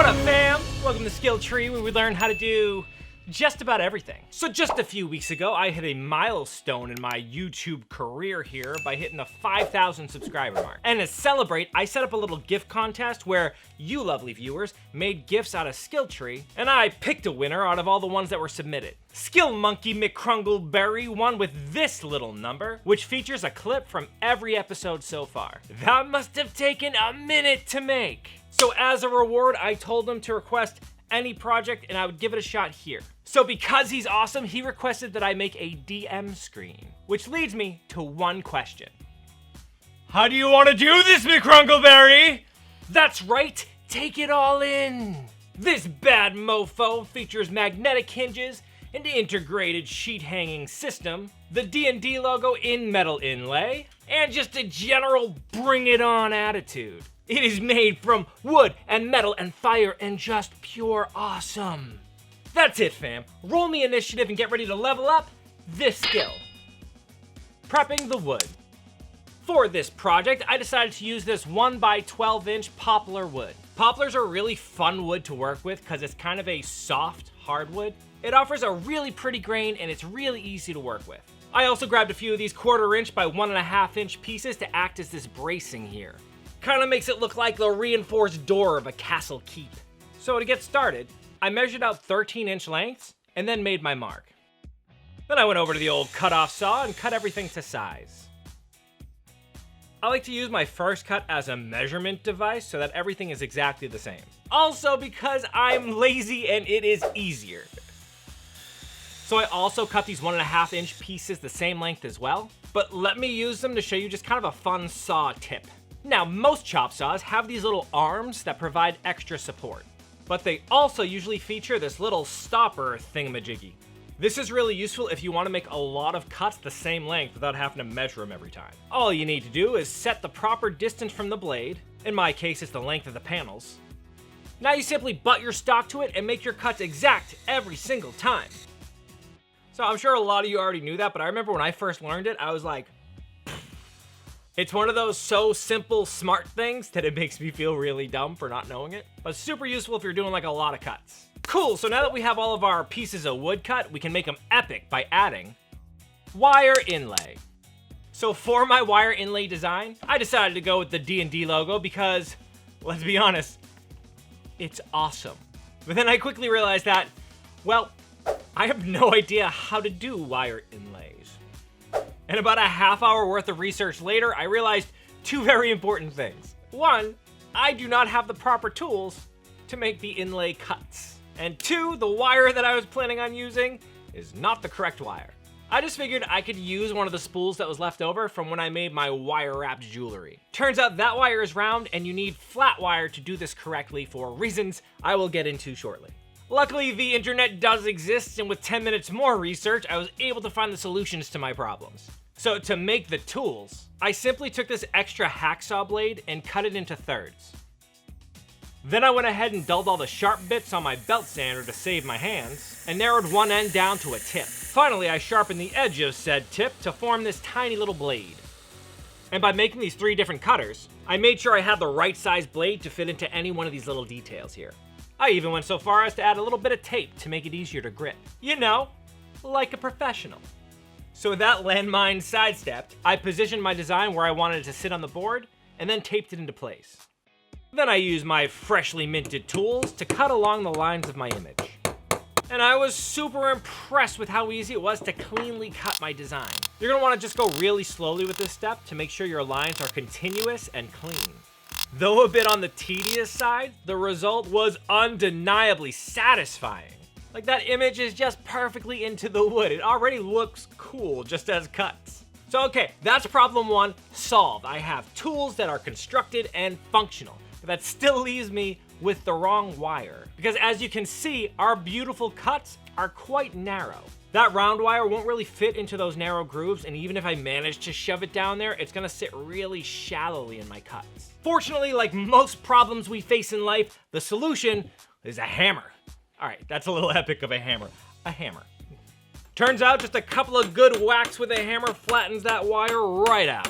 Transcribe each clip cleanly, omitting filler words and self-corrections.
What up, fam? Welcome to Skill Tree, where we learn how to do just about everything. So just a few weeks ago, I hit a milestone in my YouTube career here by hitting the 5,000 subscriber mark. And to celebrate, I set up a little gift contest where you lovely viewers made gifts out of Skill Tree, and I picked a winner out of all the ones that were submitted. Skill Monkey McKrungle Berry won with this little number, which features a clip from every episode so far. That must have taken a minute to make. So as a reward, I told him to request any project and I would give it a shot here. So because he's awesome, he requested that I make a DM screen, which leads me to one question. How do you want to do this, McKrungleberry? That's right, take it all in. This bad mofo features magnetic hinges, an integrated sheet hanging system, the D&D logo in metal inlay, and just a general bring it on attitude. It is made from wood and metal and fire and just pure awesome. That's it, fam. Roll me initiative and get ready to level up this skill. Prepping the wood. For this project, I decided to use this 1x12-inch poplar wood. Poplars are a really fun wood to work with because it's kind of a soft hardwood. It offers a really pretty grain and it's really easy to work with. I also grabbed a few of these 1/4-inch by 1.5-inch pieces to act as this bracing here. Kind of makes it look like the reinforced door of a castle keep. So to get started, I measured out 13-inch lengths and then made my mark. Then I went over to the old cut-off saw and cut everything to size. I like to use my first cut as a measurement device so that everything is exactly the same. Also because I'm lazy and it is easier. So I also cut these 1.5-inch pieces the same length as well, but let me use them to show you just kind of a fun saw tip. Now, most chop saws have these little arms that provide extra support, but they also usually feature this little stopper thingamajiggy. This is really useful if you want to make a lot of cuts the same length without having to measure them every time. All you need to do is set the proper distance from the blade. In my case, it's the length of the panels. Now you simply butt your stock to it and make your cuts exact every single time. So I'm sure a lot of you already knew that, but I remember when I first learned it, I was like, it's one of those so simple, smart things that it makes me feel really dumb for not knowing it, but super useful if you're doing like a lot of cuts. Cool, so now that we have all of our pieces of wood cut, we can make them epic by adding wire inlay. So for my wire inlay design, I decided to go with the D&D logo because, let's be honest, it's awesome. But then I quickly realized that, well, I have no idea how to do wire inlays. And about a half-hour worth of research later, I realized two very important things. One, I do not have the proper tools to make the inlay cuts. And two, the wire that I was planning on using is not the correct wire. I just figured I could use one of the spools that was left over from when I made my wire-wrapped jewelry. Turns out that wire is round and you need flat wire to do this correctly for reasons I will get into shortly. Luckily, the internet does exist, and with 10 minutes more research, I was able to find the solutions to my problems. So to make the tools, I simply took this extra hacksaw blade and cut it into thirds. Then I went ahead and dulled all the sharp bits on my belt sander to save my hands, and narrowed one end down to a tip. Finally, I sharpened the edge of said tip to form this tiny little blade. And by making these 3 different cutters, I made sure I had the right size blade to fit into any one of these little details here. I even went so far as to add a little bit of tape to make it easier to grip. You know, like a professional. So with that landmine sidestepped, I positioned my design where I wanted it to sit on the board, and then taped it into place. Then I used my freshly minted tools to cut along the lines of my image. And I was super impressed with how easy it was to cleanly cut my design. You're gonna wanna just go really slowly with this step to make sure your lines are continuous and clean. Though a bit on the tedious side, the result was undeniably satisfying. Like, that image is just perfectly into the wood. It already looks cool just as cuts. So okay, that's problem 1 solved. I have tools that are constructed and functional, but that still leaves me with the wrong wire. Because as you can see, our beautiful cuts are quite narrow. That round wire won't really fit into those narrow grooves, and even if I manage to shove it down there, it's gonna sit really shallowly in my cuts. Fortunately, like most problems we face in life, the solution is a hammer. All right, that's a little epic of a hammer. A hammer. Turns out just a couple of good whacks with a hammer flattens that wire right out.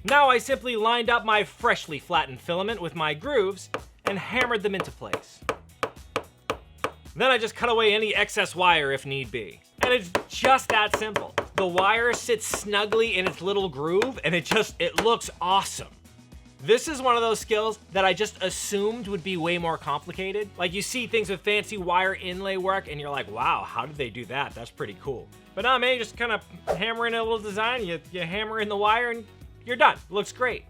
Now I simply lined up my freshly flattened filament with my grooves and hammered them into place. Then I just cut away any excess wire if need be. And it's just that simple. The wire sits snugly in its little groove and it looks awesome. This is one of those skills that I just assumed would be way more complicated. Like you see things with fancy wire inlay work and you're like, wow, how did they do that? That's pretty cool. But no, man, you just kind of hammer in a little design, you hammer in the wire and you're done. Looks great.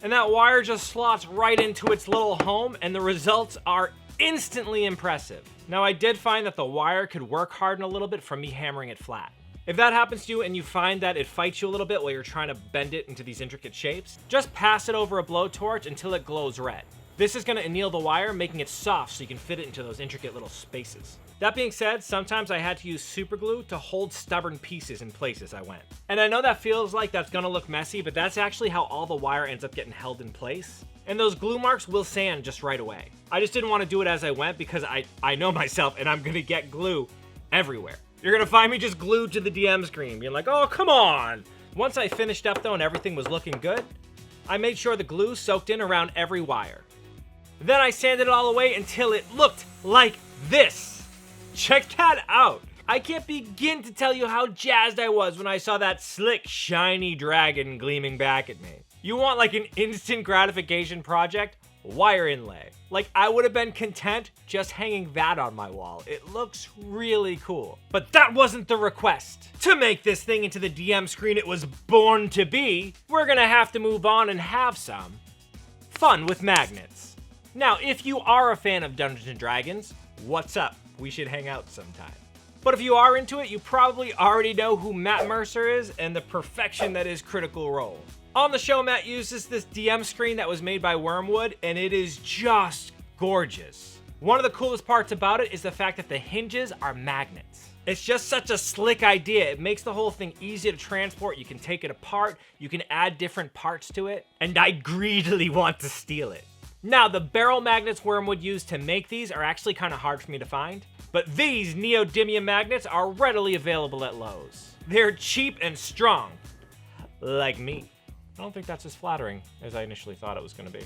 And that wire just slots right into its little home and the results are instantly impressive. Now I did find that the wire could work harden a little bit from me hammering it flat. If that happens to you and you find that it fights you a little bit while you're trying to bend it into these intricate shapes, just pass it over a blowtorch until it glows red. This is gonna anneal the wire, making it soft so you can fit it into those intricate little spaces. That being said, sometimes I had to use super glue to hold stubborn pieces in place as I went. And I know that feels like that's gonna look messy, but that's actually how all the wire ends up getting held in place. And those glue marks will sand just right away. I just didn't want to do it as I went because I know myself and I'm gonna get glue everywhere. You're gonna find me just glued to the DM screen, being like, oh, come on. Once I finished up though and everything was looking good, I made sure the glue soaked in around every wire. Then I sanded it all away until it looked like this. Check that out. I can't begin to tell you how jazzed I was when I saw that slick, shiny dragon gleaming back at me. You want like an instant gratification project? Wire inlay. Like I would have been content just hanging that on my wall. It looks really cool. But that wasn't the request. To make this thing into the DM screen it was born to be, we're gonna have to move on and have some fun with magnets. Now, if you are a fan of Dungeons & Dragons, what's up? We should hang out sometime. But if you are into it, you probably already know who Matt Mercer is and the perfection that is Critical Role. On the show, Matt uses this DM screen that was made by Wormwood, and it is just gorgeous. One of the coolest parts about it is the fact that the hinges are magnets. It's just such a slick idea. It makes the whole thing easy to transport. You can take it apart, you can add different parts to it, and I greedily want to steal it. Now, the barrel magnets Wormwood used to make these are actually kind of hard for me to find, but these neodymium magnets are readily available at Lowe's. They're cheap and strong, like me. I don't think that's as flattering as I initially thought it was going to be.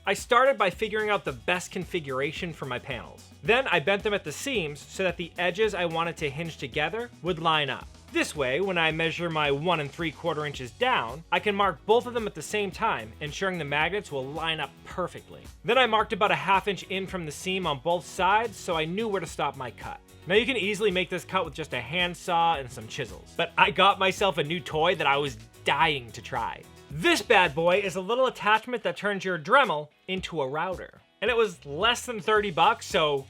I started by figuring out the best configuration for my panels. Then I bent them at the seams so that the edges I wanted to hinge together would line up. This way, when I measure my 1 3/4 inches down, I can mark both of them at the same time, ensuring the magnets will line up perfectly. Then I marked about a 1/2 inch in from the seam on both sides so I knew where to stop my cut. Now you can easily make this cut with just a handsaw and some chisels, but I got myself a new toy that I was dying to try. This bad boy is a little attachment that turns your Dremel into a router. And it was less than 30 bucks, so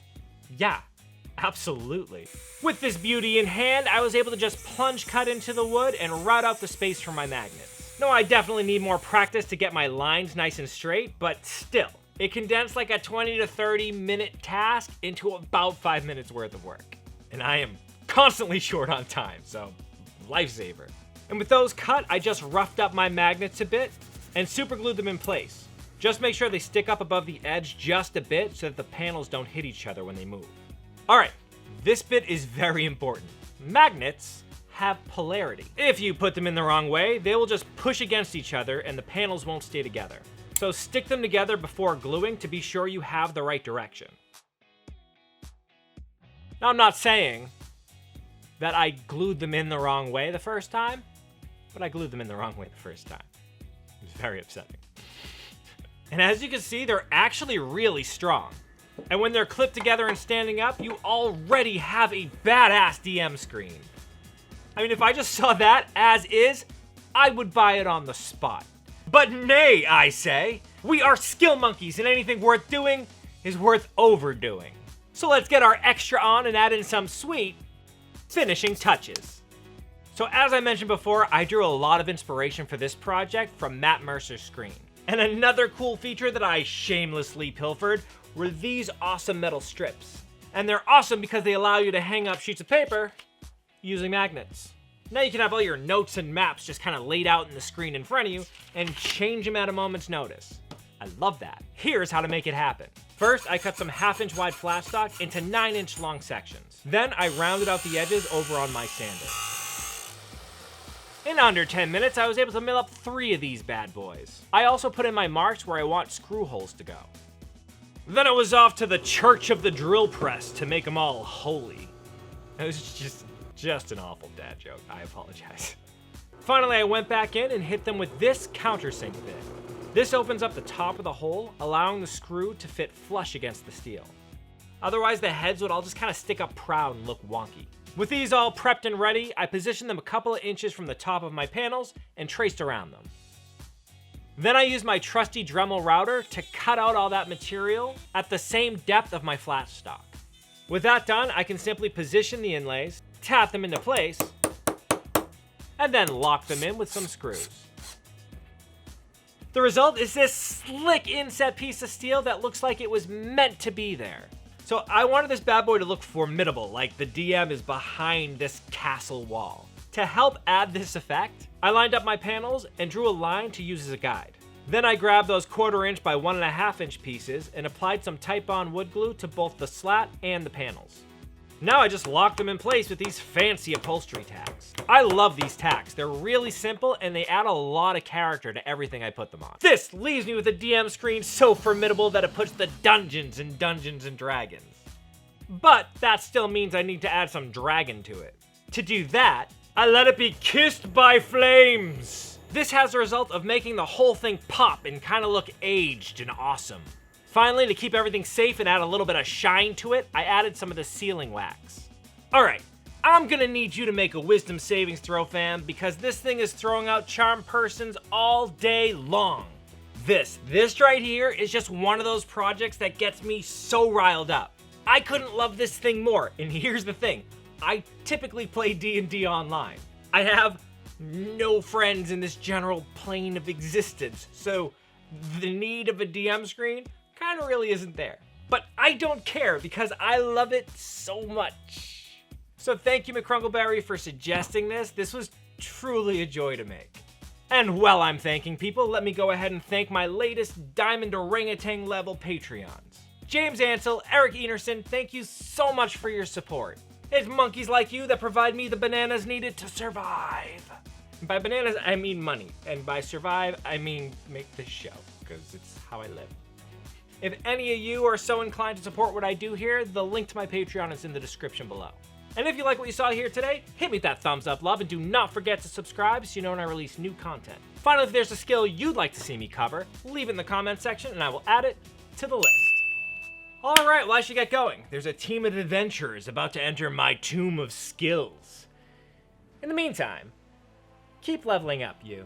yeah, absolutely. With this beauty in hand, I was able to just plunge cut into the wood and route out the space for my magnets. No, I definitely need more practice to get my lines nice and straight, but still, it condensed like a 20 to 30 minute task into about 5 minutes worth of work. And I am constantly short on time, so lifesaver. And with those cut, I just roughed up my magnets a bit and super glued them in place. Just make sure they stick up above the edge just a bit so that the panels don't hit each other when they move. All right, this bit is very important. Magnets have polarity. If you put them in the wrong way, they will just push against each other and the panels won't stay together. So stick them together before gluing to be sure you have the right direction. Now, I'm not saying that I glued them in the wrong way the first time, but I glued them in the wrong way the first time. It was very upsetting. And as you can see, they're actually really strong. And when they're clipped together and standing up, you already have a badass DM screen. I mean, if I just saw that as is, I would buy it on the spot. But nay, I say, we are skill monkeys and anything worth doing is worth overdoing. So let's get our extra on and add in some sweet finishing touches. So as I mentioned before, I drew a lot of inspiration for this project from Matt Mercer's screen. And another cool feature that I shamelessly pilfered were these awesome metal strips. And they're awesome because they allow you to hang up sheets of paper using magnets. Now you can have all your notes and maps just kind of laid out in the screen in front of you and change them at a moment's notice. I love that. Here's how to make it happen. First, I cut some 1/2 inch wide flat stock into 9 inch long sections. Then I rounded out the edges over on my sander. In under 10 minutes, I was able to mill up 3 of these bad boys. I also put in my marks where I want screw holes to go. Then it was off to the Church of the Drill Press to make them all holy. It was just an awful dad joke. I apologize. Finally, I went back in and hit them with this countersink bit. This opens up the top of the hole, allowing the screw to fit flush against the steel. Otherwise, the heads would all just kind of stick up proud and look wonky. With these all prepped and ready, I positioned them a couple of inches from the top of my panels and traced around them. Then I used my trusty Dremel router to cut out all that material at the same depth of my flat stock. With that done, I can simply position the inlays, tap them into place, and then lock them in with some screws. The result is this slick inset piece of steel that looks like it was meant to be there. So I wanted this bad boy to look formidable, like the DM is behind this castle wall. To help add this effect, I lined up my panels and drew a line to use as a guide. Then I grabbed those 1/4 inch by 1.5 inch pieces and applied some Titebond wood glue to both the slat and the panels. Now I just locked them in place with these fancy upholstery tacks. I love these tacks. They're really simple and they add a lot of character to everything I put them on. This leaves me with a DM screen so formidable that it puts the dungeons in Dungeons and Dragons. But that still means I need to add some dragon to it. To do that, I let it be kissed by flames. This has the result of making the whole thing pop and kind of look aged and awesome. Finally, to keep everything safe and add a little bit of shine to it, I added some of the sealing wax. Alright, I'm gonna need you to make a wisdom savings throw, fam, because this thing is throwing out charm persons all day long. This right here is just one of those projects that gets me so riled up. I couldn't love this thing more, and here's the thing. I typically play D&D online. I have no friends in this general plane of existence, so the need of a DM screen kind of really isn't there. But I don't care because I love it so much. So thank you, McKrungleberry, for suggesting this. This was truly a joy to make. And while I'm thanking people, let me go ahead and thank my latest Diamond Orangutan level Patreons. James Ansel, Eric Enerson, thank you so much for your support. It's monkeys like you that provide me the bananas needed to survive. By bananas, I mean money. And by survive, I mean make this show, because it's how I live. If any of you are so inclined to support what I do here, the link to my Patreon is in the description below. And if you like what you saw here today, hit me with that thumbs up love and do not forget to subscribe so you know when I release new content. Finally, if there's a skill you'd like to see me cover, leave it in the comment section and I will add it to the list. Alright, well I should get going. There's a team of adventurers about to enter my tomb of skills. In the meantime, keep leveling up, you.